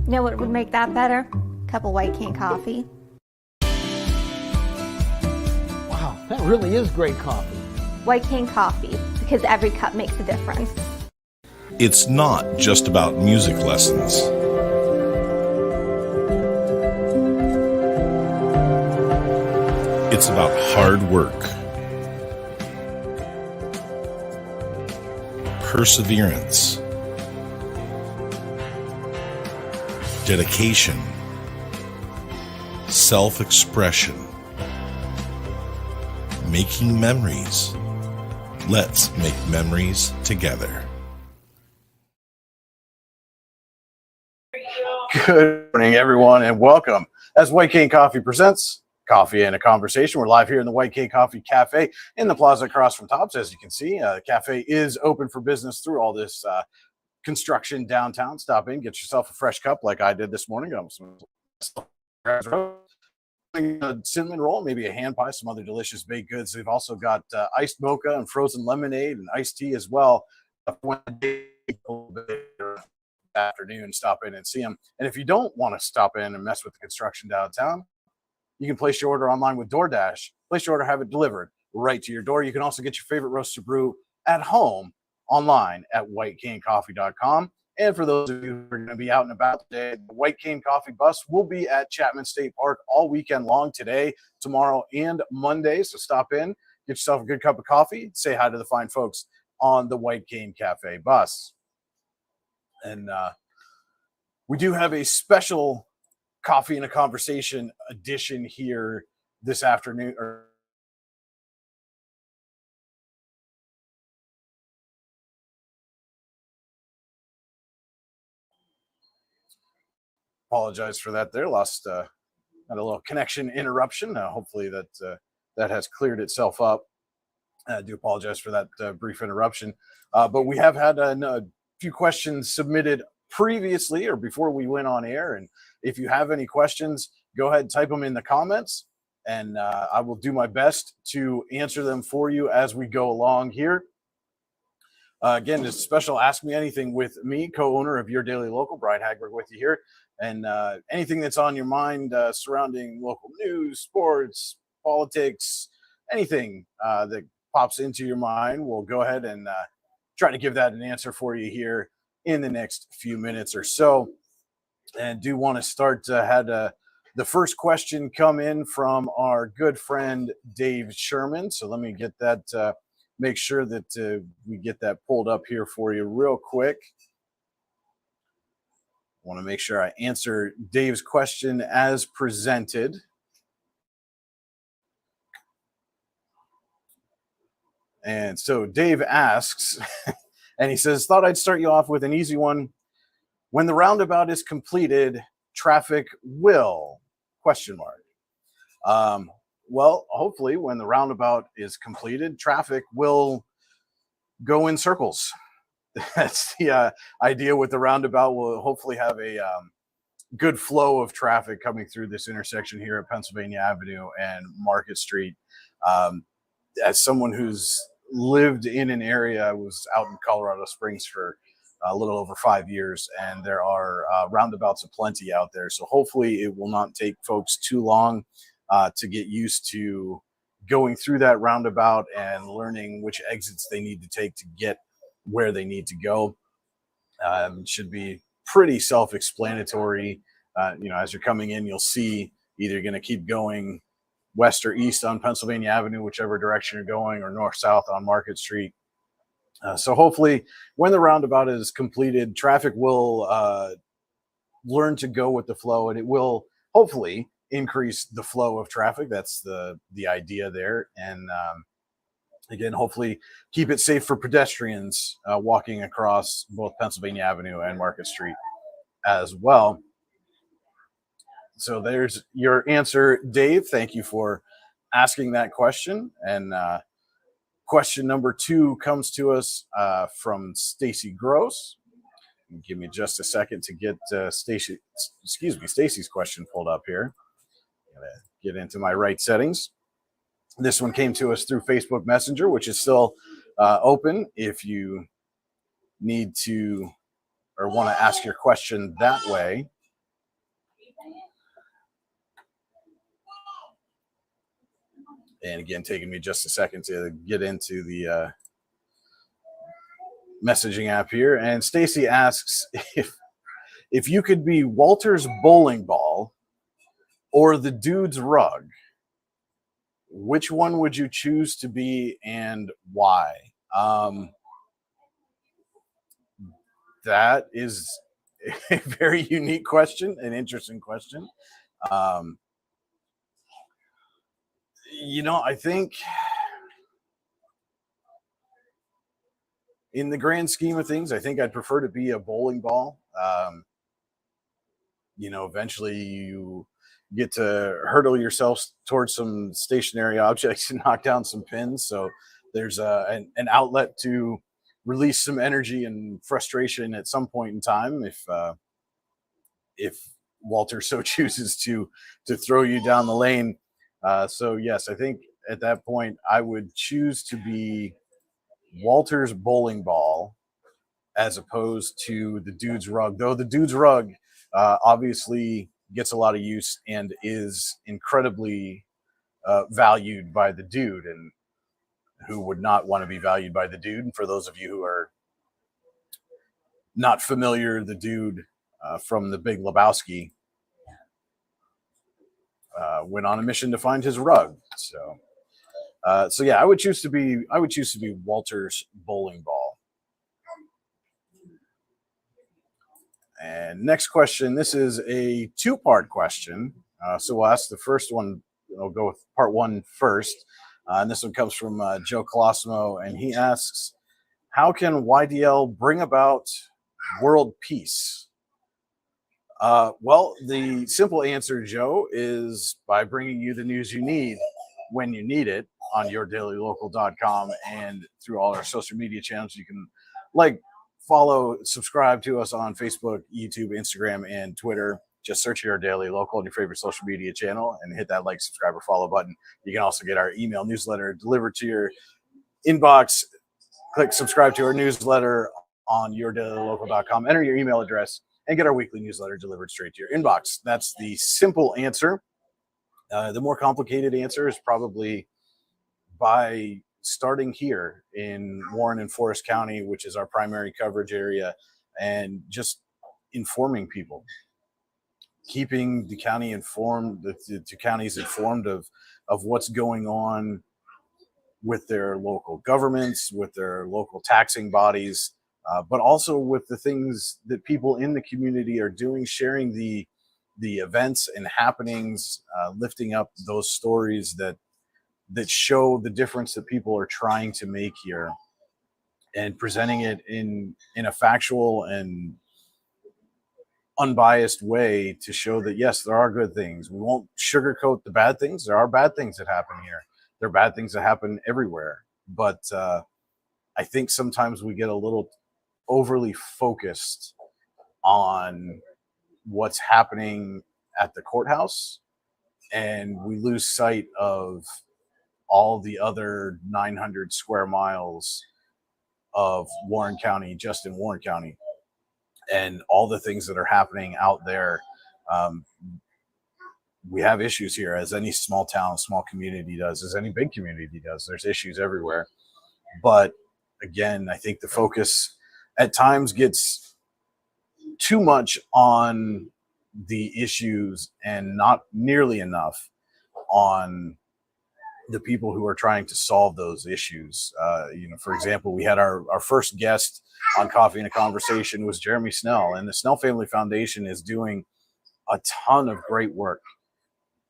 You know what would make that better? A cup of White Cane coffee. Wow, that really is great coffee. White Cane coffee, because every cup makes a difference. It's not just about music lessons. It's about hard work, perseverance, dedication, self-expression, making memories. Let's make memories together. Good morning, everyone, and welcome. As White Cane Coffee presents Coffee and a Conversation. We're live here in the White Cane Coffee Cafe in the plaza across from Tops. As you can see, the cafe is open for business through all this construction downtown. Stop in, get yourself a fresh cup like I did this morning. A cinnamon roll, maybe a hand pie, some other delicious baked goods. They've also got iced mocha and frozen lemonade and iced tea as well. Afternoon, stop in and see them. And if you don't want to stop in and mess with the construction downtown, you can place your order online with DoorDash. Place your order, have it delivered right to your door. You can also get your favorite roasted brew at home online at whitecanecoffee.com. And for those of you who are going to be out and about today, the White Cane Coffee bus will be at Chapman State Park all weekend long, today, tomorrow, and Monday. So stop in, get yourself a good cup of coffee, say hi to the fine folks on the White Cane Cafe bus. And we do have a special Coffee and a Conversation edition here this afternoon. Apologize for that there. Had a little connection interruption. Hopefully that has cleared itself up. I do apologize for that brief interruption. But we have had a few questions submitted previously or before we went on air. And if you have any questions, go ahead and type them in the comments. And I will do my best to answer them for you as we go along here. Again, this special Ask Me Anything with me, co-owner of Your Daily Local, Brian Hagberg with you here. And anything that's on your mind surrounding local news, sports, politics, anything that pops into your mind, we'll go ahead and try to give that an answer for you here in the next few minutes or so. And do want to start, the first question come in from our good friend, Dave Sherman. So let me get that, make sure that we get that pulled up here for you real quick. I want to make sure I answer Dave's question as presented. And so Dave asks, and he says, thought I'd start you off with an easy one. When the roundabout is completed, traffic will, ? Well, hopefully when the roundabout is completed, traffic will go in circles. That's the idea with the roundabout. We'll hopefully have a good flow of traffic coming through this intersection here at Pennsylvania Avenue and Market Street. As someone who's lived in an area, I was out in Colorado Springs for a little over 5 years, and there are roundabouts aplenty out there. So hopefully it will not take folks too long to get used to going through that roundabout and learning which exits they need to take to get where they need to go. Should be pretty self-explanatory. As you're coming in, you'll see either you're going to keep going west or east on Pennsylvania Avenue, whichever direction you're going, or north-south on Market Street. So hopefully when the roundabout is completed, traffic will learn to go with the flow, and it will hopefully increase the flow of traffic. That's the idea there. And again, hopefully keep it safe for pedestrians walking across both Pennsylvania Avenue and Market Street as well. So there's your answer, Dave. Thank you for asking that question. And question number 2 comes to us from Stacy Gross. Give me just a second to get Stacy's question pulled up here. Gotta get into my right settings. This one came to us through Facebook Messenger, which is still open if you need to or want to ask your question that way. And again, taking me just a second to get into the messaging app here. And Stacy asks if you could be Walter's bowling ball or the dude's rug, which one would you choose to be and why? That is a very unique question, an interesting question. Um, I think in the grand scheme of things, I think I'd prefer to be a bowling ball. Eventually you get to hurdle yourself towards some stationary objects and knock down some pins. So there's an outlet to release some energy and frustration at some point in time if Walter so chooses to throw you down the lane. So yes, I think at that point I would choose to be Walter's bowling ball as opposed to the dude's rug. Though the dude's rug obviously gets a lot of use and is incredibly valued by the dude, and who would not want to be valued by the dude? And for those of you who are not familiar, the dude from The Big Lebowski went on a mission to find his rug. So yeah, I would choose to be Walter's bowling ball. And next question. This is a two-part question. So we'll ask the first one. I'll go with part one first. And this one comes from Joe Colosimo, and he asks, how can YDL bring about world peace? Well, the simple answer, Joe, is by bringing you the news you need when you need it on yourdailylocal.com and through all our social media channels. You can follow, subscribe to us on Facebook, YouTube, Instagram, and Twitter. Just search Your Daily Local on your favorite social media channel and hit that subscribe, or follow button. You can also get our email newsletter delivered to your inbox. Click subscribe to our newsletter on yourdailylocal.com. Enter your email address and get our weekly newsletter delivered straight to your inbox. That's the simple answer. The more complicated answer is probably by starting here in Warren and Forest County, which is our primary coverage area, and just informing people, keeping the county informed, the two counties informed of what's going on with their local governments, with their local taxing bodies, but also with the things that people in the community are doing, sharing the events and happenings, lifting up those stories that show the difference that people are trying to make here, and presenting it in a factual and unbiased way to show that, yes, there are good things. We won't sugarcoat the bad things. There are bad things that happen here. There are bad things that happen everywhere. But I think sometimes we get a little overly focused on what's happening at the courthouse, and we lose sight of all the other 900 square miles of Warren County, just in Warren County, and all the things that are happening out there. We have issues here, as any small town, small community does, as any big community does. There's issues everywhere. But again, I think the focus at times gets too much on the issues and not nearly enough on the people who are trying to solve those issues. For example, we had our first guest on Coffee and a Conversation was Jeremy Snell, and the Snell Family Foundation is doing a ton of great work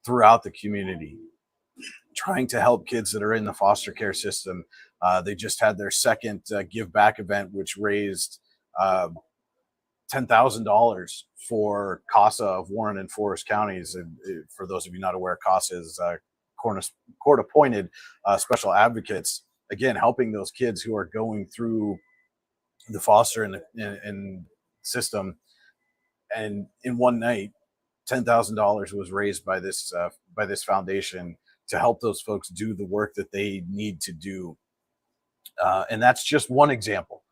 throughout the community, trying to help kids that are in the foster care system. They just had their second Give Back event, which raised $10,000 for CASA of Warren and Forest counties. And for those of you not aware, CASA is court-appointed special advocates, again, helping those kids who are going through the foster and system. And in one night, $10,000 was raised by this foundation to help those folks do the work that they need to do. And that's just one example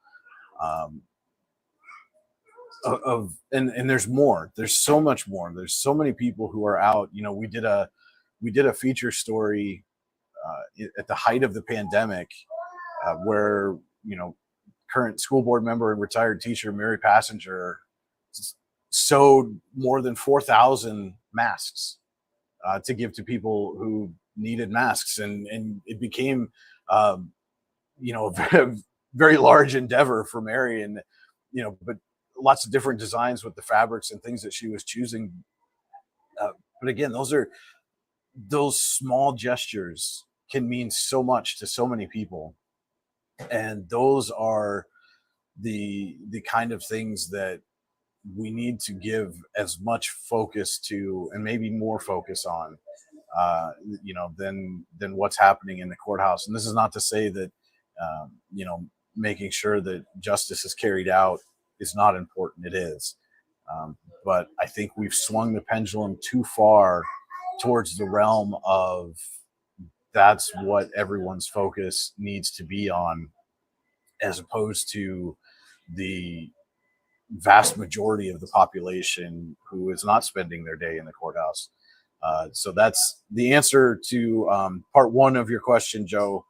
and there's more. There's so much more. There's so many people who are out. We did a feature story at the height of the pandemic, where current school board member and retired teacher Mary Passenger sewed more than 4,000 masks to give to people who needed masks, and it became a very, very large endeavor for Mary, and but lots of different designs with the fabrics and things that she was choosing. But again, those small gestures can mean so much to so many people, and those are the kind of things that we need to give as much focus to, and maybe more focus on, than what's happening in the courthouse. And this is not to say that making sure that justice is carried out is not important. It is, but I think we've swung the pendulum too far towards the realm of that's what everyone's focus needs to be on, as opposed to the vast majority of the population who is not spending their day in the courthouse. So that's the answer to part one of your question, Joe.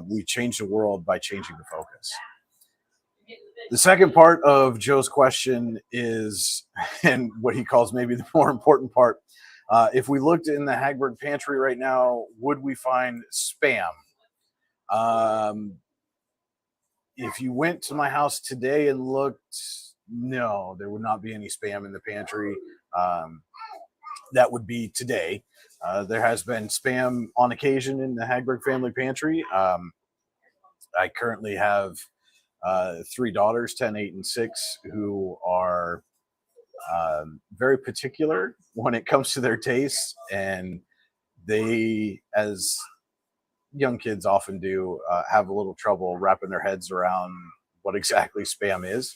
We change the world by changing the focus. The second part of Joe's question is, and what he calls maybe the more important part, if we looked in the Hagberg pantry right now, would we find spam? If you went to my house today and looked, no, there would not be any spam in the pantry. That would be today. There has been spam on occasion in the Hagberg family pantry. I currently have 3 daughters, 10, 8, and 6, who are very particular when it comes to their tastes, and they, as young kids often do, have a little trouble wrapping their heads around what exactly spam is.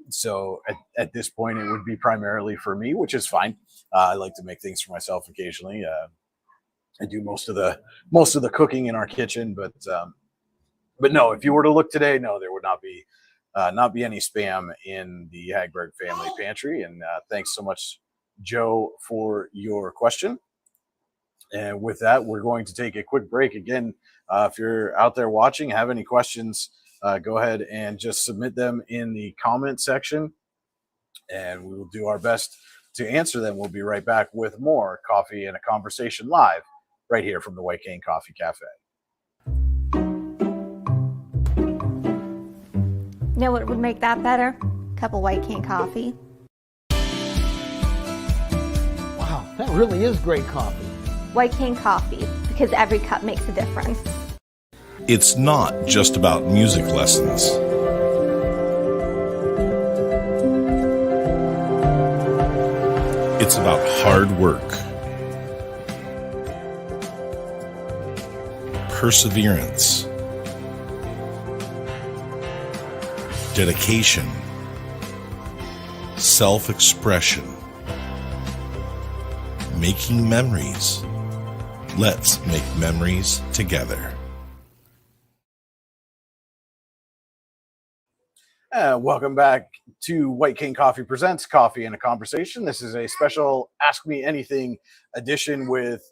So at this point, it would be primarily for me, which is fine. I like to make things for myself occasionally. I do most of the cooking in our kitchen, but no, if you were to look today, no, there would not be any spam in the Hagberg family pantry. And thanks so much, Joe, for your question. And with that, we're going to take a quick break. Again, if you're out there watching, have any questions, go ahead and just submit them in the comment section, and we will do our best to answer them. We'll be right back with more Coffee and a Conversation live right here from the White Cane Coffee Cafe. You know what would make that better? A cup of White Cane coffee. Wow, that really is great coffee. White Cane coffee, because every cup makes a difference. It's not just about music lessons. It's about hard work, perseverance, dedication, self-expression, making memories. Let's make memories together. Welcome back to White Cane Coffee Presents Coffee and a Conversation. This is a special Ask Me Anything edition with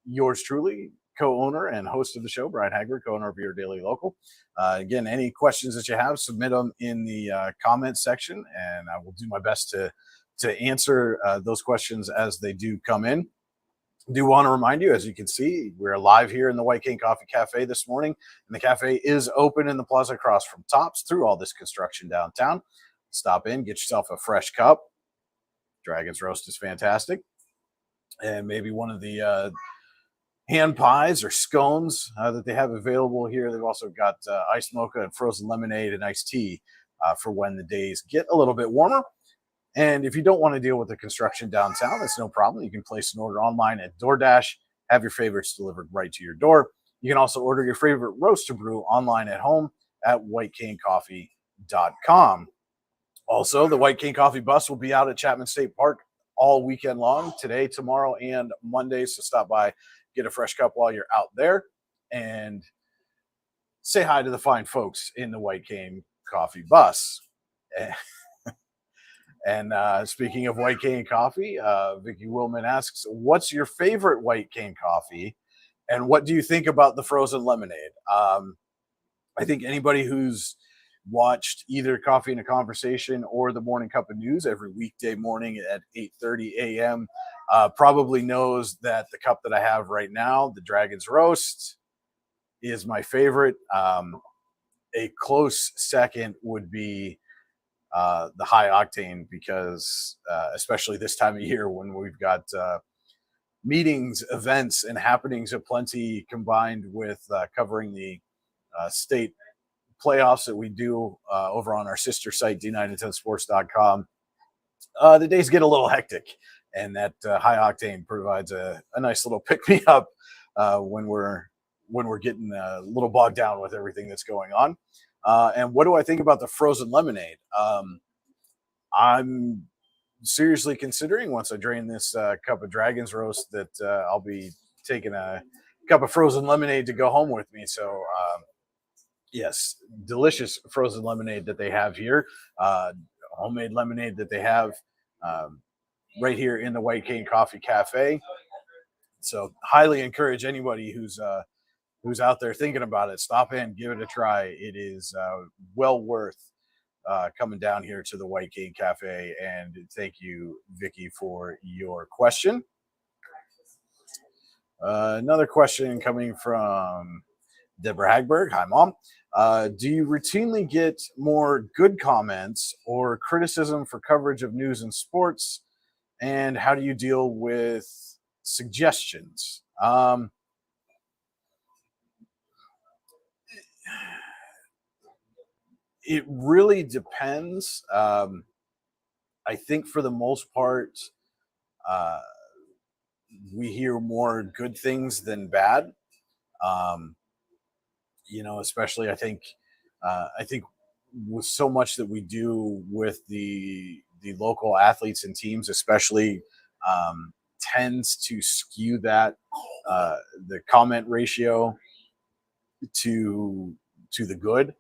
yours truly, co-owner and host of the show, Brian Hagberg, co-owner of Your Daily Local. Again, any questions that you have, submit them in the comment section, and I will do my best to answer those questions as they do come in. I do want to remind you, as you can see, we're live here in the White Cane Coffee Cafe this morning, and the cafe is open in the plaza across from Tops through all this construction downtown. Stop in, get yourself a fresh cup. Dragon's Roast is fantastic. And maybe one of the hand pies or scones that they have available here. They've also got iced mocha and frozen lemonade and iced tea for when the days get a little bit warmer. And if you don't want to deal with the construction downtown, that's no problem. You can place an order online at DoorDash, have your favorites delivered right to your door. You can also order your favorite roast to brew online at home at whitecanecoffee.com. Also, the White Cane Coffee bus will be out at Chapman State Park all weekend long, today, tomorrow, and Monday. So stop by, get a fresh cup while you're out there, and say hi to the fine folks in the White Cane Coffee bus. And speaking of White Cane Coffee, Vicki Willman asks, what's your favorite White Cane coffee? And what do you think about the frozen lemonade? I think anybody who's watched either Coffee and a Conversation or the Morning Cup of News every weekday morning at 8:30 a.m. Probably knows that the cup that I have right now, the Dragon's Roast, is my favorite. A close second would be the High Octane, because especially this time of year when we've got meetings, events, and happenings aplenty, combined with covering the state playoffs that we do over on our sister site, d910sports.com. The days get a little hectic, and that High Octane provides a nice little pick me up when we're getting a little bogged down with everything that's going on. And what do I think about the frozen lemonade? I'm seriously considering, once I drain this cup of Dragon's Roast, that I'll be taking a cup of frozen lemonade to go home with me. So yes, delicious frozen lemonade that they have here, homemade lemonade that they have right here in the White Cane Coffee Cafe. So highly encourage anybody who's out there thinking about it, stop in, give it a try. It is well worth coming down here to the White Cane Cafe. And thank you, Vicky, for your question. Another question coming from Deborah Hagberg. Hi, Mom. Do you routinely get more good comments or criticism for coverage of news and sports? And how do you deal with suggestions? It really depends. I think for the most part, we hear more good things than bad. Especially I think with so much that we do with the local athletes and teams, especially, tends to skew that the comment ratio to the good.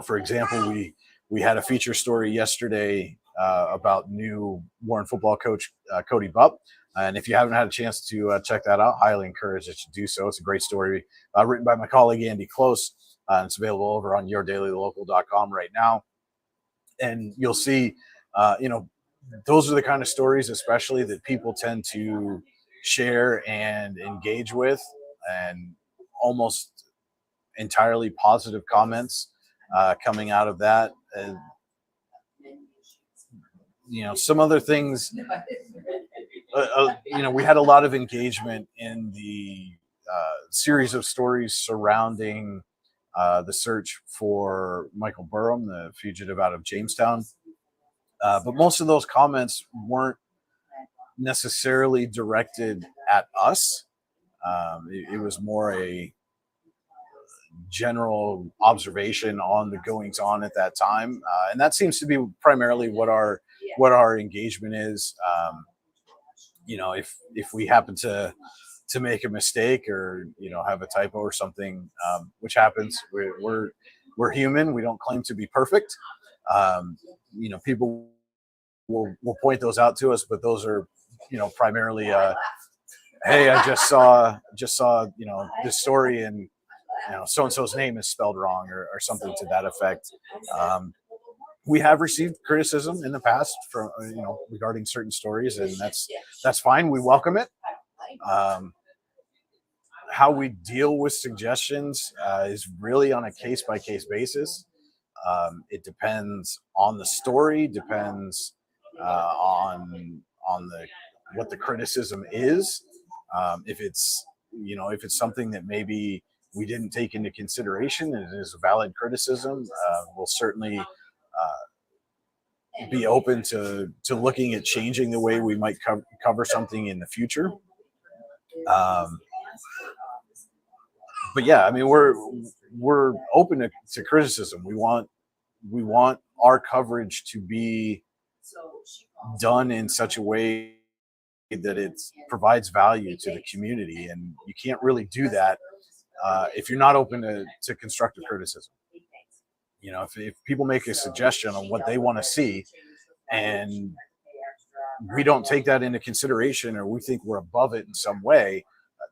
For example, we had a feature story yesterday about new Warren football coach Cody Bupp. And if you haven't had a chance to check that out, highly encourage that you do so. It's a great story written by my colleague Andy Close. It's available over on yourdailylocal.com right now. And you'll see, those are the kind of stories, especially, that people tend to share and engage with, and almost entirely positive comments coming out of that. And, some other things, we had a lot of engagement in the series of stories surrounding the search for Michael Burham, the fugitive out of Jamestown. But most of those comments weren't necessarily directed at us. It was more a general observation on the goings on at that time. And that seems to be primarily what our engagement is. If we happen to make a mistake or have a typo or something, which happens, we're human. We don't claim to be perfect. People will point those out to us, but those are primarily hey, I just saw this story, and so and so's name is spelled wrong, or something to that effect. We have received criticism in the past from regarding certain stories, and that's fine. We welcome it. How we deal with suggestions is really on a case-by-case basis. It depends on the story, depends on what the criticism is. If it's something that maybe we didn't take into consideration and it is a valid criticism, we'll certainly be open to looking at changing the way we might cover something in the future. But yeah, I mean, we're open to criticism. We want our coverage to be done in such a way that it provides value to the community, and you can't really do that if you're not open to constructive criticism. If people make a suggestion on what they want to see, and we don't take that into consideration, or we think we're above it in some way,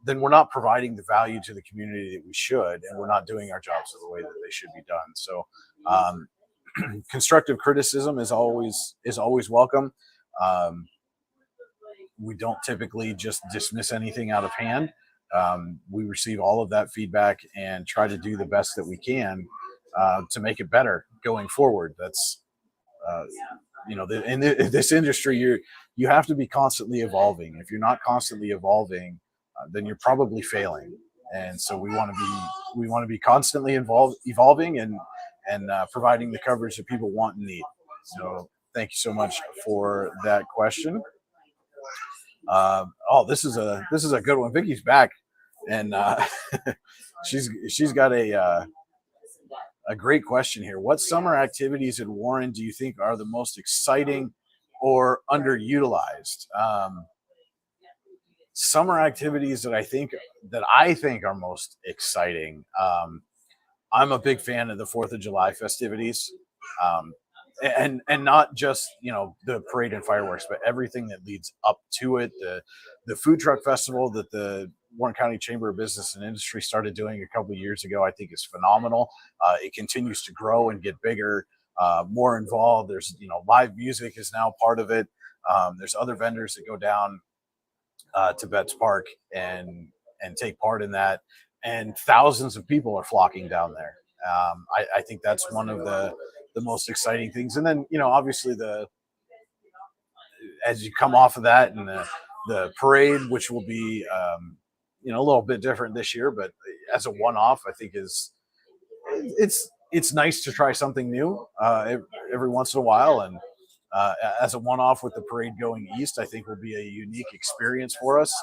then we're not providing the value to the community that we should, and we're not doing our jobs the way that they should be done. So constructive criticism is always welcome. We don't typically just dismiss anything out of hand. We receive all of that feedback and try to do the best that we can to make it better going forward. That's in this industry, you have to be constantly evolving. If you're not constantly evolving, then you're probably failing. And so we want to be constantly evolving and providing the coverage that people want and need. So thank you so much for that question. This is a good one. Vicky's back, and she's got a great question here. What summer activities in Warren do you think are the most exciting or underutilized? Summer activities that I think are most exciting. I'm a big fan of the 4th of July festivities. And not just the parade and fireworks, but everything that leads up to it. The food truck festival that the Warren County Chamber of Business and Industry started doing a couple of years ago, I think is phenomenal. It continues to grow and get bigger, more involved. There's live music is now part of it. There's other vendors that go down to Betts Park and take part in that, and thousands of people are flocking down there. I think that's one of the most exciting things. And then obviously as you come off of that, and the parade, which will be a little bit different this year, but as a one-off, I think it's nice to try something new every once in a while. And as a one-off with the parade going east, I think will be a unique experience for us.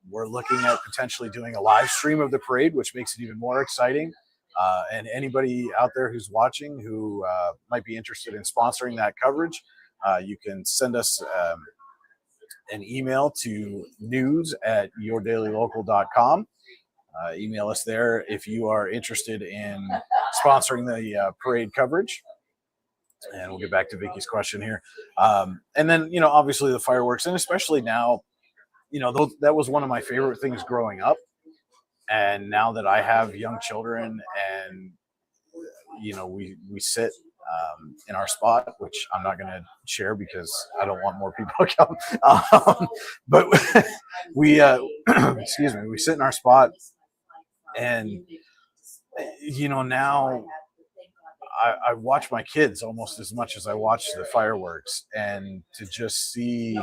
We're looking at potentially doing a live stream of the parade, which makes it even more exciting. And anybody out there who's watching who might be interested in sponsoring that coverage, you can send us an email to news@yourdailylocal.com. Email us there if you are interested in sponsoring the parade coverage. And we'll get back to Vicky's question here. And then, obviously the fireworks, and especially now, that was one of my favorite things growing up. And now that I have young children, and we sit in our spot, which I'm not going to share because I don't want more people to come. But we excuse me, we sit in our spot, and now I watch my kids almost as much as I watch the fireworks, and to just see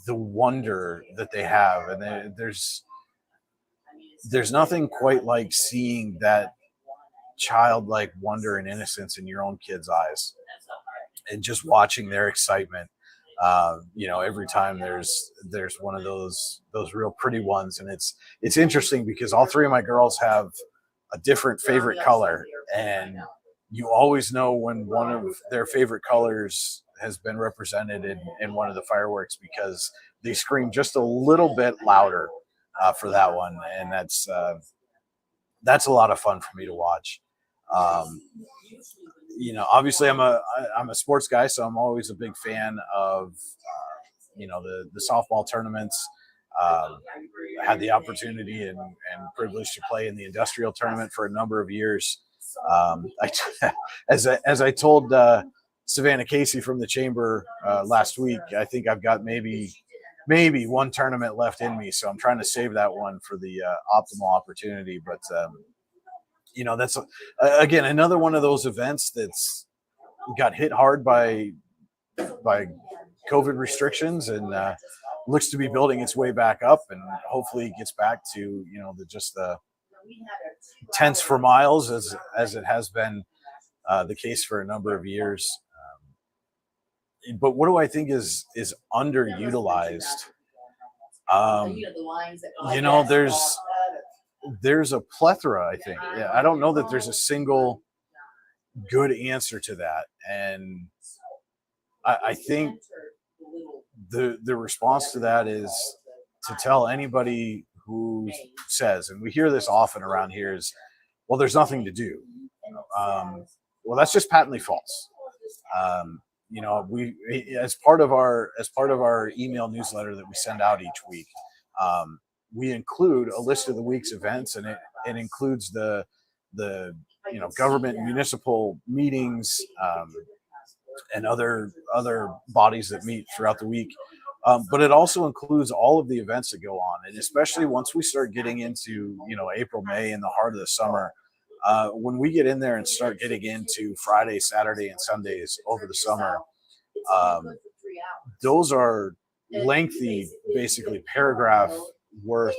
the wonder that they have. And there's nothing quite like seeing that childlike wonder and innocence in your own kids' eyes, and just watching their excitement. Every time there's one of those real pretty ones. And it's interesting because all three of my girls have a different favorite color, and you always know when one of their favorite colors has been represented in one of the fireworks, because they scream just a little bit louder for that one. And that's a lot of fun for me to watch. Obviously I'm a sports guy, so I'm always a big fan of, the softball tournaments. I had the opportunity and privilege to play in the industrial tournament for a number of years. As I told Savannah Casey from the chamber last week, I think I've got maybe one tournament left in me, so I'm trying to save that one for the optimal opportunity. But that's again another one of those events that's got hit hard by COVID restrictions, and looks to be building its way back up, and hopefully it gets back to the tents for miles as it has been the case for a number of years. But what do I think is underutilized? There's a plethora, I think. Yeah, I don't know that there's a single good answer to that. And I think the response to that is to tell anybody who says, and we hear this often around here, is, well, there's nothing to do. Well, that's just patently false. we as part of our email newsletter that we send out each week, we include a list of the week's events, and it includes the government and municipal meetings, and other bodies that meet throughout the week. But it also includes all of the events that go on, and especially once we start getting into April, May, in the heart of the summer. When we get in there and start getting into Friday, Saturday, and Sundays over the summer, those are lengthy, basically paragraph worth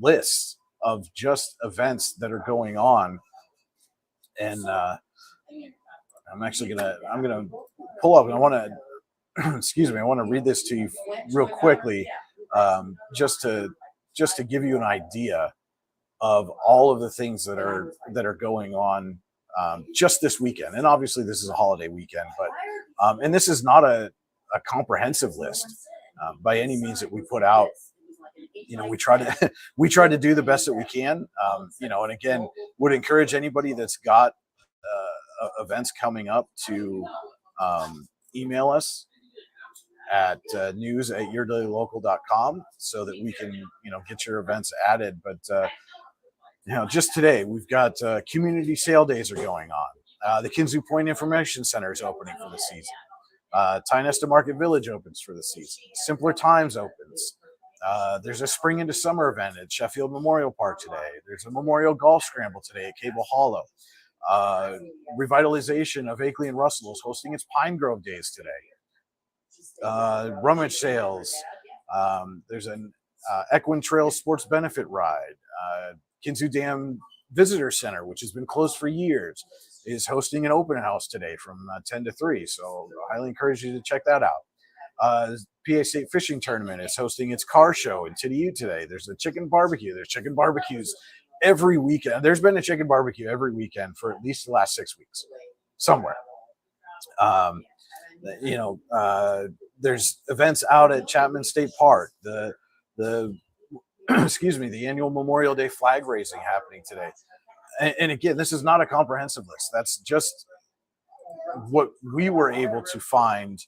lists of just events that are going on. And I'm gonna pull up, and I want to excuse me, I want to read this to you real quickly, just to give you an idea of all of the things that are going on just this weekend. And obviously this is a holiday weekend, but and this is not a comprehensive list by any means that we put out. We try to do the best that we can, and again, would encourage anybody that's got events coming up to email us at news@yourdailylocal.com so that we can get your events added. But just today we've got community sale days are going on. The Kinzua Point Information Center is opening for the season. Tynesta Market Village opens for the season. Simpler Times opens. There's a spring into summer event at Sheffield Memorial Park today. There's a Memorial Golf Scramble today at Cable Hollow. Revitalization of Akeley and Russell is hosting its Pine Grove Days today. Rummage sales. There's an Equine Trail Sports Benefit Ride. Kinzua Dam Visitor Center, which has been closed for years, is hosting an open house today from 10 to 3. So I highly encourage you to check that out. PA State Fishing Tournament is hosting its car show in Tidiute today. There's a chicken barbecue. There's chicken barbecues every weekend. There's been a chicken barbecue every weekend for at least the last 6 weeks somewhere. There's events out at Chapman State Park. The excuse me, the annual Memorial Day flag raising happening today. And again, this is not a comprehensive list. That's just what we were able to find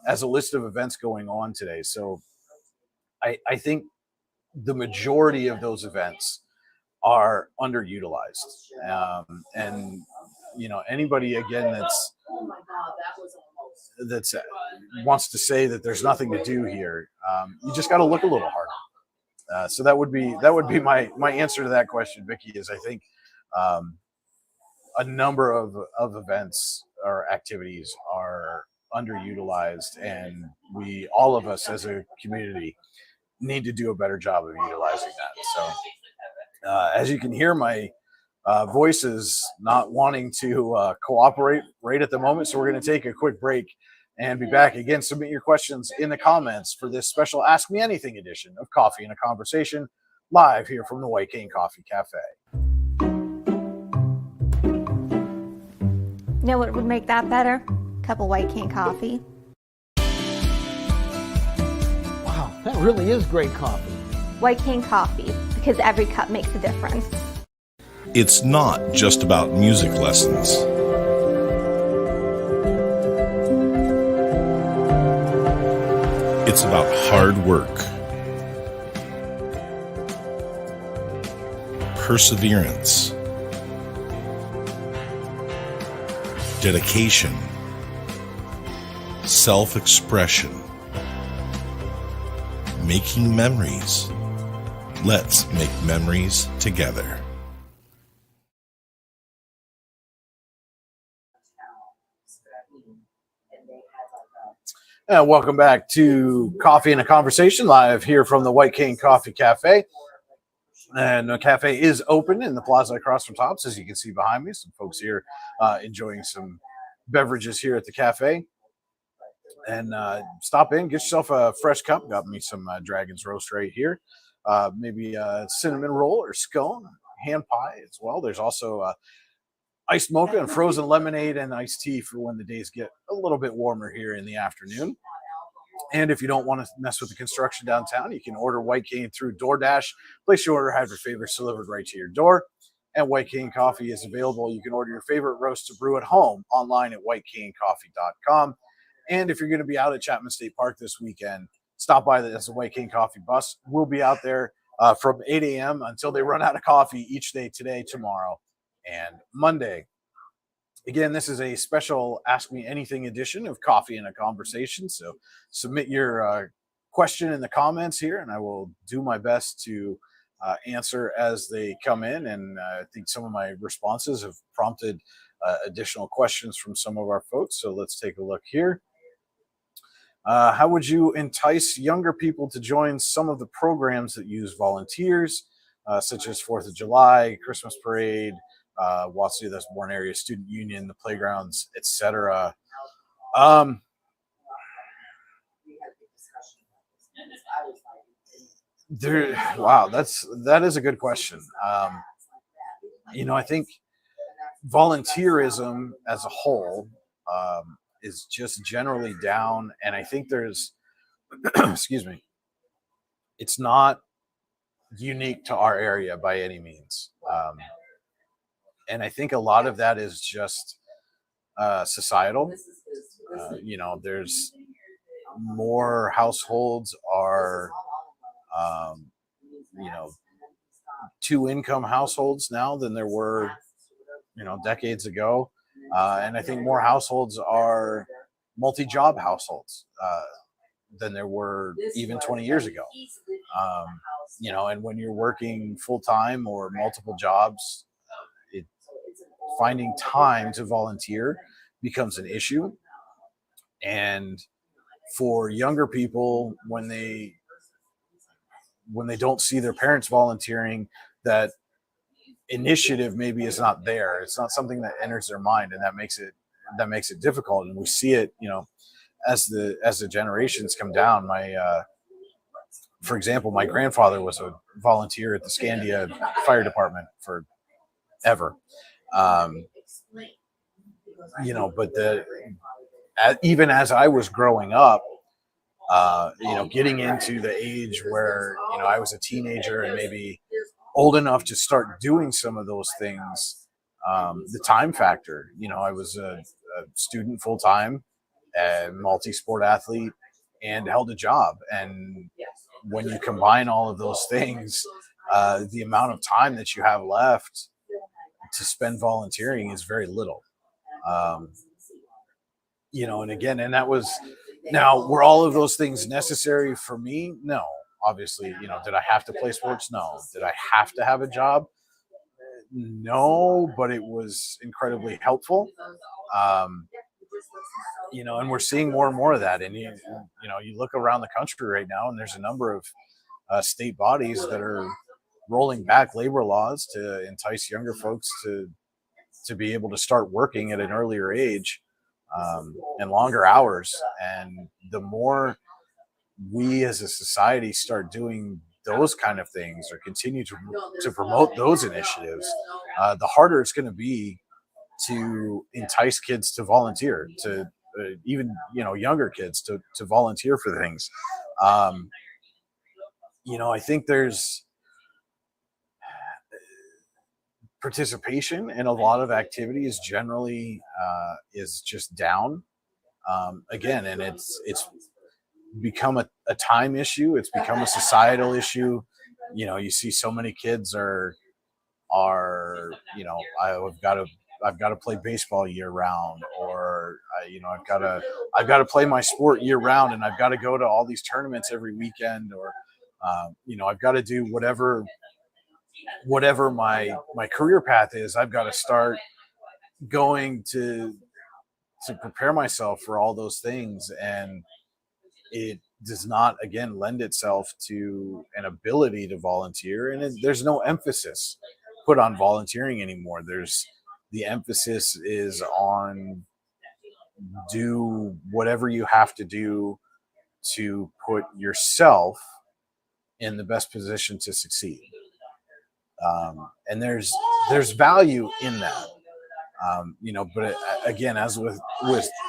as a list of events going on today. So I think the majority of those events are underutilized. And anybody again that's wants to say that there's nothing to do here, you just got to look a little harder. So that would be my answer to that question, Vicky. Is I think a number of events or activities are underutilized, and all of us as a community need to do a better job of utilizing that. So as you can hear, my voice is not wanting to cooperate right at the moment, so we're going to take a quick break and be back again. Submit your questions in the comments for this special Ask Me Anything edition of Coffee and a Conversation, live here from the White Cane Coffee Cafe. You know what would make that better? A cup of White Cane coffee. Wow, that really is great coffee. White Cane coffee, because every cup makes a difference. It's not just about music lessons. It's about hard work, perseverance, dedication, self-expression, making memories. Let's make memories together. Welcome back to Coffee and a Conversation, live here from the White Cane Coffee Cafe. And the cafe is open in the plaza across from Tops, as you can see behind me. Some folks here enjoying some beverages here at the cafe. And stop in, get yourself a fresh cup. Got me some Dragon's Roast right here. Maybe a cinnamon roll or scone, hand pie as well. There's also iced mocha and frozen lemonade and iced tea for when the days get a little bit warmer here in the afternoon. And if you don't want to mess with the construction downtown, you can order White Cane through DoorDash. Place your order, have your favorites delivered right to your door. And White Cane Coffee is available. You can order your favorite roast to brew at home online at whitecanecoffee.com. And if you're going to be out at Chapman State Park this weekend, stop by the White Cane Coffee bus. We'll be out there from 8 a.m. until they run out of coffee each day, today, tomorrow, and Monday. Again, this is a special Ask Me Anything edition of Coffee and a Conversation. So submit your question in the comments here, and I will do my best to answer as they come in. And I think some of my responses have prompted additional questions from some of our folks. So let's take a look here. How would you entice younger people to join some of the programs that use volunteers, such as 4th of July, Christmas Parade, Watsonville That's Born Area Student Union, the playgrounds, etc.? Wow, that is a good question. I think volunteerism as a whole is just generally down, and I think there's excuse me, it's not unique to our area by any means, and I think a lot of that is just societal. There's more households are two-income households now than there were decades ago. And I think more households are multi-job households than there were even 20 years ago. And when you're working full-time or multiple jobs, finding time to volunteer becomes an issue. And for younger people, when they don't see their parents volunteering, that initiative maybe is not there. It's not something that enters their mind, and that makes it difficult. And we see it, as the generations come down. For example, my grandfather was a volunteer at the Scandia Fire Department forever. But even as I was growing up, getting into the age where I was a teenager and maybe old enough to start doing some of those things, the time factor. I was a student full time, a multi-sport athlete, and held a job. And when you combine all of those things, the amount of time that you have left to spend volunteering is very little. And that was, now, were all of those things necessary for me? No. Obviously, did I have to play sports? No. Did I have to have a job? No, but it was incredibly helpful. And we're seeing more and more of that. And, you look around the country right now, and there's a number of state bodies that are rolling back labor laws to entice younger folks to be able to start working at an earlier age, and longer hours. And the more we as a society start doing those kind of things or continue to promote those initiatives, the harder it's going to be to entice kids to volunteer, to even younger kids to volunteer for things. I think there's participation in a lot of activities generally is just down, again, and it's become a time issue. It's become a societal issue. You see so many kids are I've got to play baseball year round, or I've got to play my sport year round, and I've got to go to all these tournaments every weekend, or I've got to do whatever my career path is. I've got to start going to prepare myself for all those things, and it does not, again, lend itself to an ability to volunteer. And there's no emphasis put on volunteering anymore. The emphasis is on do whatever you have to do to put yourself in the best position to succeed. And there's value in that, but again, as with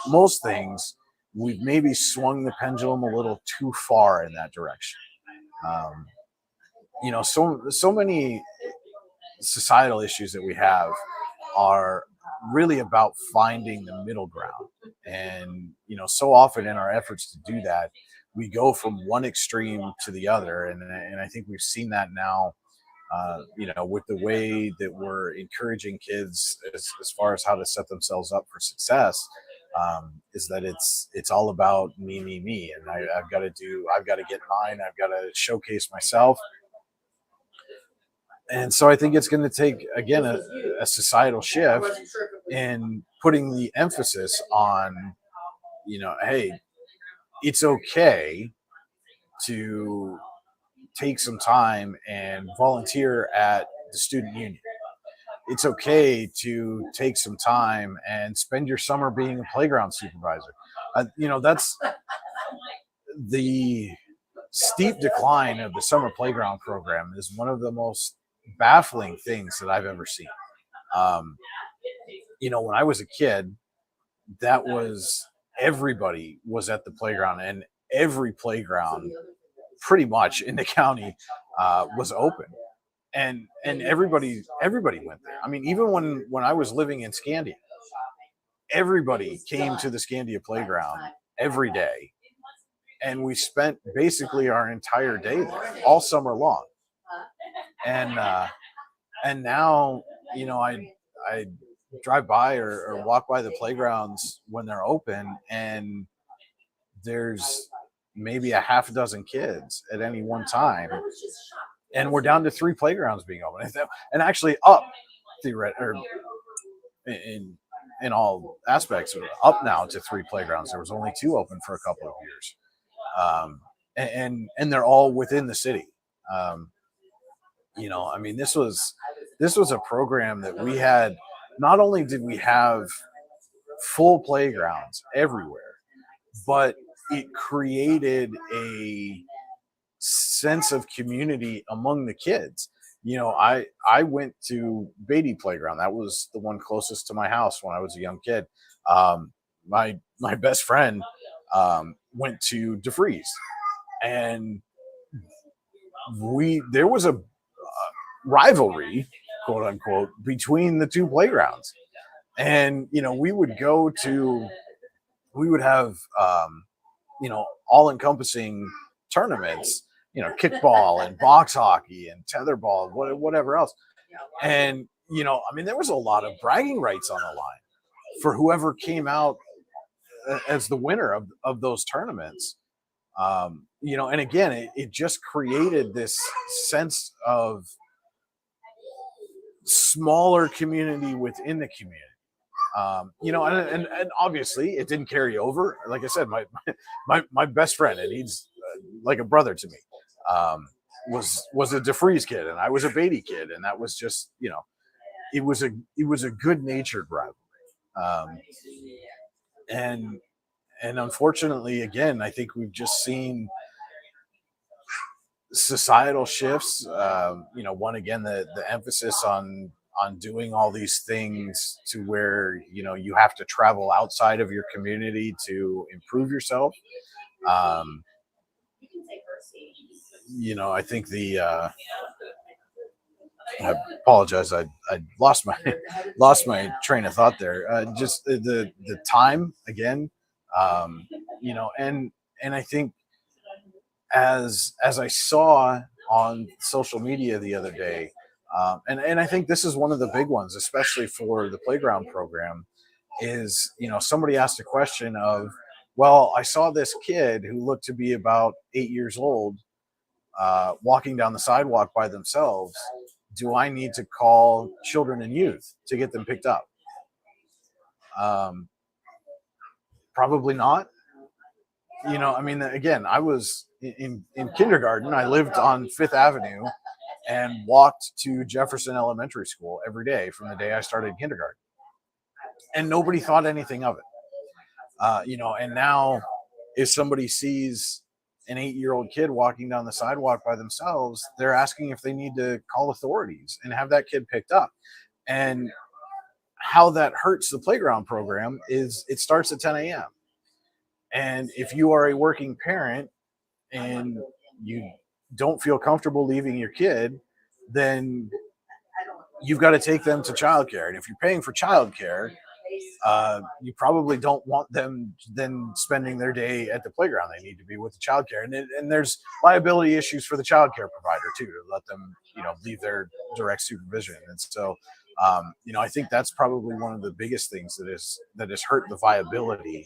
most things, we've maybe swung the pendulum a little too far in that direction. So many societal issues that we have are really about finding the middle ground. And, so often in our efforts to do that, we go from one extreme to the other. And I think we've seen that now, with the way that we're encouraging kids as far as how to set themselves up for success. Is that it's all about me, and I've got to get mine. I've got to showcase myself. And so I think it's going to take, again, a societal shift in putting the emphasis on, hey, it's okay to take some time and volunteer at the student union. It's okay to take some time and spend your summer being a playground supervisor. That's the steep decline of the summer playground program is one of the most baffling things that I've ever seen. When I was a kid, that was everybody was at the playground, and every playground pretty much in the county was open, and everybody went there. I mean, even when I was living in Scandia, everybody came to the Scandia playground every day, and we spent basically our entire day there all summer long. And now, I drive by or walk by the playgrounds when they're open, and there's maybe a half a dozen kids at any one time, and we're down to 3 playgrounds being open, and actually up in all aspects, up now to 3 playgrounds. There was only 2 open for a couple of years, and they're all within the city. This was a program that we had. Not only did we have full playgrounds everywhere, but it created a sense of community among the kids. I went to Beatty Playground. That was the one closest to my house when I was a young kid. My best friend went to DeFreeze, and there was a rivalry, quote unquote, between the 2 playgrounds. And we would have all encompassing tournaments, kickball and box hockey and tetherball, whatever else. And there was a lot of bragging rights on the line for whoever came out as the winner of those tournaments. And again, it just created this sense of smaller community within the community. And obviously it didn't carry over. Like I said, my best friend, and he's like a brother to me, was a DeFreeze kid, and I was a Beatty kid, and that was just, it was a good-natured rivalry. And unfortunately, again, I think we've just seen societal shifts. One, again, the emphasis on doing all these things to where you have to travel outside of your community to improve yourself. I think I apologize. I lost my train of thought there. Just the time again. And I think as I saw on social media the other day, and I think this is one of the big ones, especially for the playground program, is somebody asked a question of, well, I saw this kid who looked to be about 8 years old walking down the sidewalk by themselves. Do I need to call children and youth to get them picked up? Probably not. Again, I was in kindergarten. I lived on 5th Avenue and walked to Jefferson Elementary School every day from the day I started kindergarten. And nobody thought anything of it. And now if somebody sees an 8-year-old kid walking down the sidewalk by themselves, they're asking if they need to call authorities and have that kid picked up. And how that hurts the playground program is it starts at 10 a.m. And if you are a working parent and you don't feel comfortable leaving your kid, then you've got to take them to childcare. And if you're paying for childcare, you probably don't want them then spending their day at the playground. They need to be with the childcare, and there's liability issues for the childcare provider too, to let them, leave their direct supervision. And so, I think that's probably one of the biggest things that has hurt the viability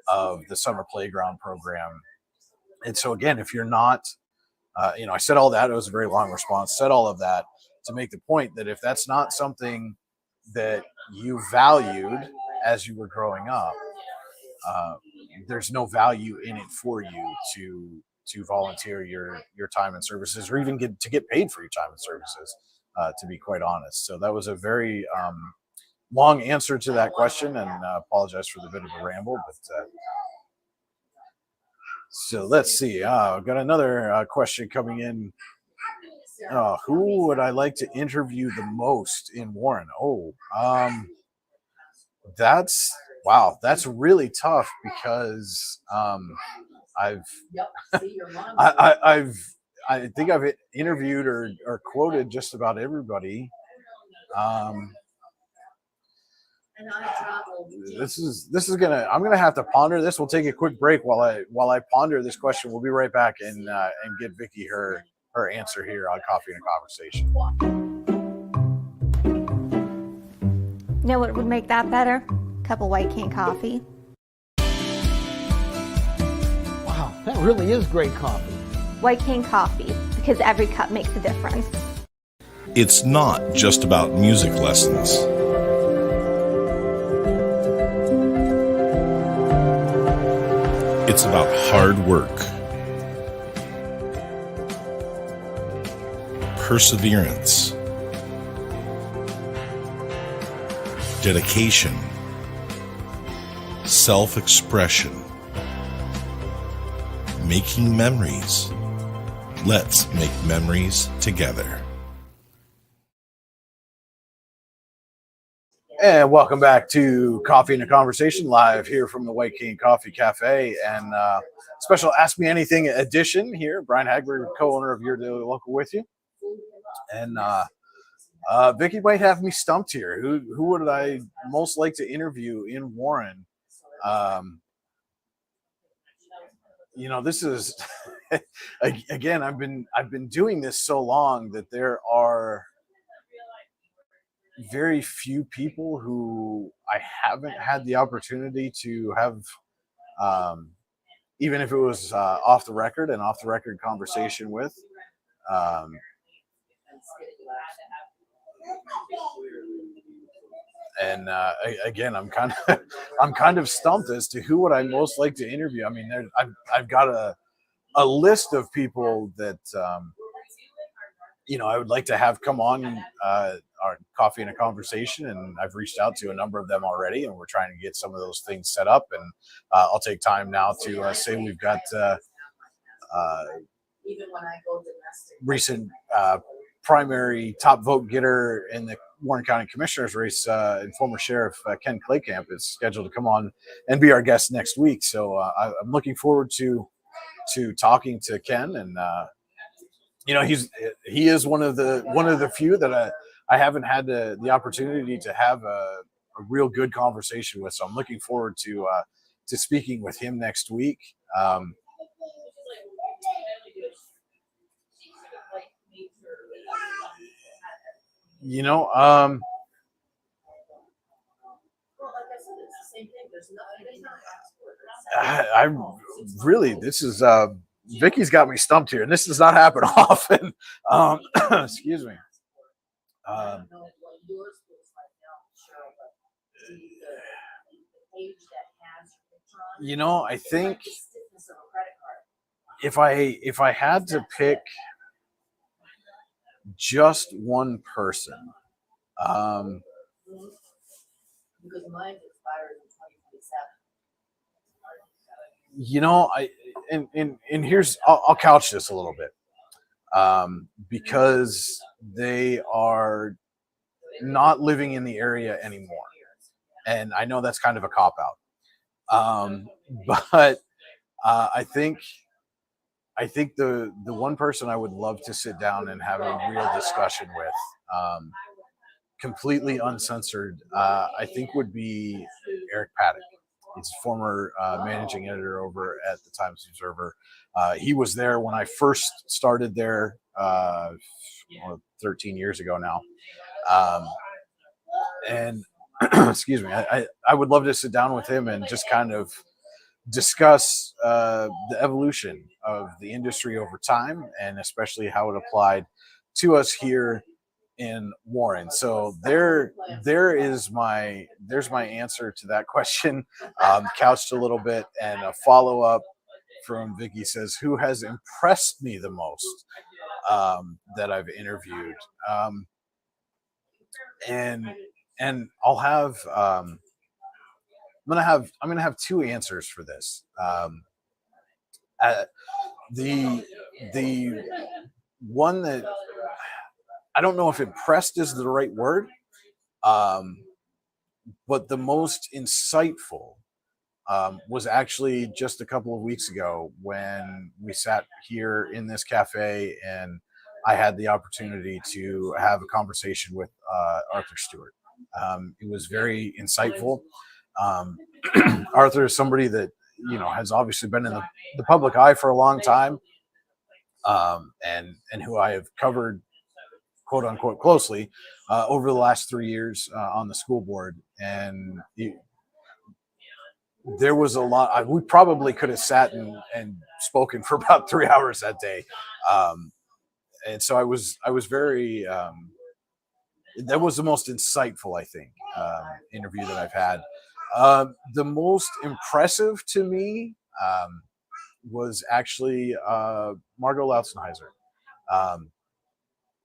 of the summer playground program. And so again, if you're not, I said all that, it was a very long response, said all of that to make the point that if that's not something that you valued as you were growing up, there's no value in it for you to volunteer your time and services, or even get paid for your time and services, to be quite honest. So that was a very long answer to that question, and apologize for the bit of a ramble, but so let's see. I've got another question coming in. Who would I like to interview the most in Warren? That's really tough, because I think I've interviewed or quoted just about everybody. I'm gonna have to ponder this. We'll take a quick break while I ponder this question. We'll be right back and get Vicki her answer here on Coffee and a Conversation. You know what would make that better? A cup of White Cane coffee. Wow, that really is great coffee. White Cane coffee, because every cup makes a difference. It's not just about music lessons. It's about hard work, perseverance, dedication, self-expression, making memories. Let's make memories together. And welcome back to Coffee and a Conversation, live here from the White Cane Coffee Cafe, and special Ask Me Anything edition here. Brian Hagberg, co-owner of Your Daily Local, with you. And Vicki might have me stumped here. Who would I most like to interview in Warren? This is again, I've been doing this so long that there are very few people who I haven't had the opportunity to have, even if it was off the record conversation with. And again, I'm kind of stumped as to who would I most like to interview. I mean, I've got a list of people that I would like to have come on our Coffee and a Conversation, and I've reached out to a number of them already, and we're trying to get some of those things set up. And I'll take time now to say we've got recent primary top vote getter in the Warren County Commissioner's race, and former Sheriff Ken Claycamp is scheduled to come on and be our guest next week. So I'm looking forward to talking to Ken, and he is one of the few that I haven't had the opportunity to have a real good conversation with. So I'm looking forward to speaking with him next week. I really, this is Vicki's got me stumped here, and this does not happen often. Excuse me. I think if I had to pick just one person, because mine expires in 2027. And here's, I'll couch this a little bit, because they are not living in the area anymore, and I know that's kind of a cop out, but I think the one person I would love to sit down and have a real discussion with completely uncensored, I think would be Eric Paddock. He's a former managing editor over at the Times Observer. He was there when I first started there 13 years ago now. And excuse me, I would love to sit down with him and just kind of discuss the evolution of the industry over time, and especially how it applied to us here in Warren. So there's my answer to that question, couched a little bit. And a follow up from Vicky says, "Who has impressed me the most that I've interviewed?" And I'll have I'm gonna have two answers for this. The one that I don't know if impressed is the right word, but the most insightful was actually just a couple of weeks ago when we sat here in this cafe and I had the opportunity to have a conversation with Arthur Stewart. It was very insightful. Arthur is somebody that has obviously been in the public eye for a long time, and who I have covered, quote unquote, closely over the last 3 years on the school board. And there was a lot. We probably could have sat and spoken for about 3 hours that day. And so I was very. That was the most insightful, I think, interview that I've had. The most impressive to me was actually Margot Lautzenheiser.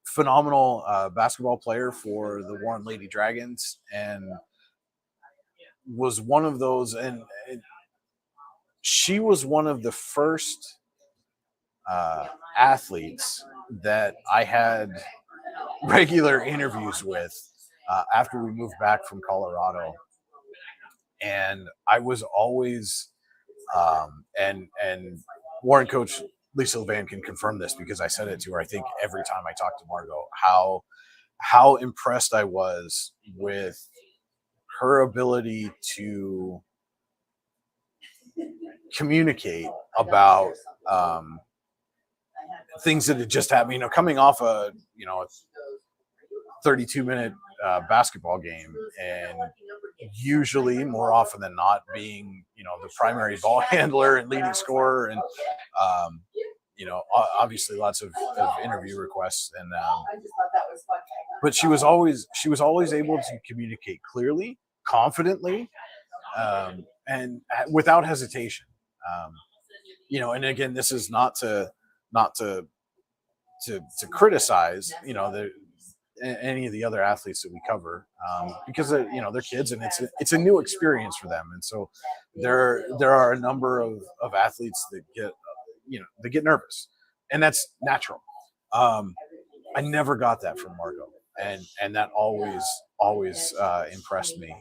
Phenomenal basketball player for the Warren Lady Dragons, and was one of those, and she was one of the first athletes that I had regular interviews with after we moved back from Colorado. And I was always and Warren coach Lisa Levan can confirm this, because I said it to her, I think, every time I talked to Margot, how impressed I was with her ability to communicate about things that had just happened, coming off a 32-minute basketball game, and usually, more often than not, being the primary ball handler and leading scorer, and obviously lots of interview requests, and but she was always able to communicate clearly, confidently, and without hesitation. And again, this is not to criticize any of the other athletes that we cover, because they're kids, and it's a new experience for them. And so there are a number of athletes that get nervous, and that's natural. I never got that from Margot, and that always impressed me.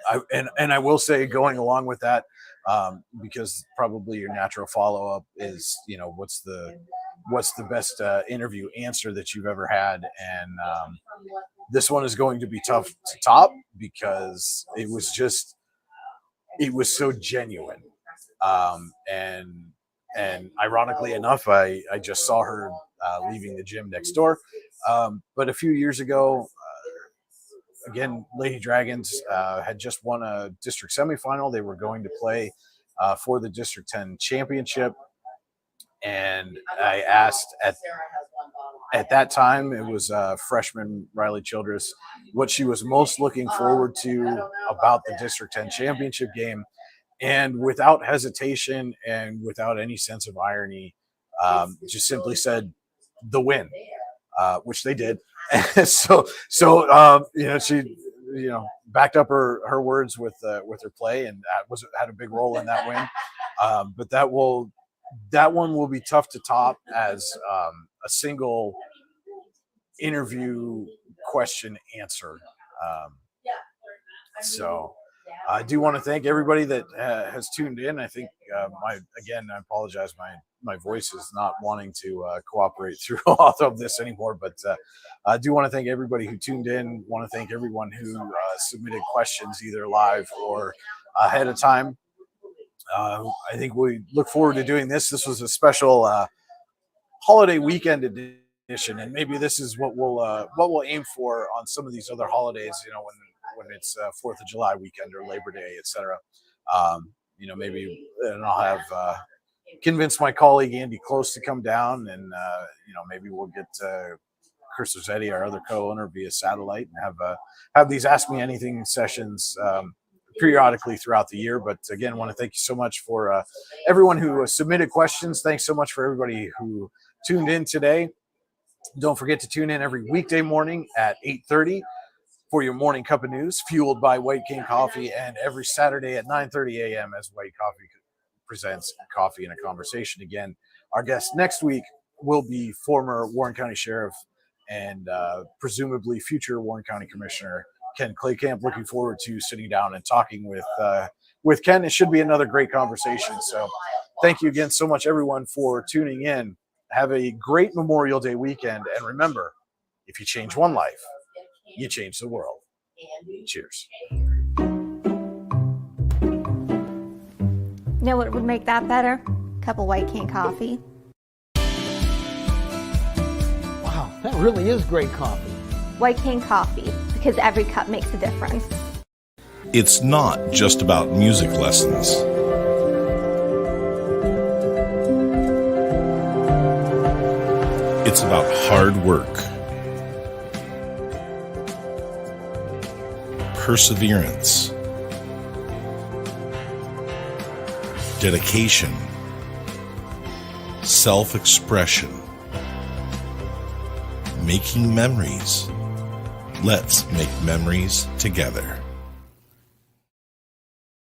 I will say, going along with that, because probably your natural follow-up is, what's the best interview answer that you've ever had? And this one is going to be tough to top, because it was so genuine. And ironically enough, I just saw her leaving the gym next door. But a few years ago, again, Lady Dragons had just won a district semifinal. They were going to play for the District 10 championship. And I asked at that time, it was freshman Riley Childress, what she was most looking forward to about the District 10 championship game. And without hesitation and without any sense of irony, just simply said, the win, which they did. so she backed up her words with her play, and had a big role in that win. But that one will be tough to top as a single interview question answer. So I do want to thank everybody that has tuned in. I think I apologize. My voice is not wanting to cooperate through all of this anymore, but I do want to thank everybody who tuned in. Want to thank everyone who submitted questions either live or ahead of time. I think we look forward to doing this. This was a special holiday weekend edition, and maybe this is what we'll aim for on some of these other holidays. You know, when it's 4th of July weekend or Labor Day, etc. You know, maybe and I'll have convinced my colleague Andy Close to come down, and you know, maybe we'll get Chris Rossetti, our other co-owner, via satellite, and have these Ask Me Anything sessions periodically throughout the year. But again, I want to thank you so much for everyone who submitted questions. Thanks so much for everybody who tuned in today. Don't forget to tune in every weekday morning at 8:30 for your morning cup of news, fueled by White King Coffee, and every Saturday at 9:30 a.m. as White Coffee presents Coffee and a Conversation. Again, our guest next week will be former Warren County Sheriff and presumably future Warren County Commissioner Ken Claycamp. Looking forward to sitting down and talking with Ken. It should be another great conversation. So thank you again so much, everyone, for tuning in. Have a great Memorial Day weekend. And remember, if you change one life, you change the world. Cheers. You know what would make that better? A cup of White King coffee. Wow, that really is great coffee. White King coffee, because every cup makes a difference. It's not just about music lessons. It's about hard work, perseverance, dedication, self-expression, making memories. Let's make memories together.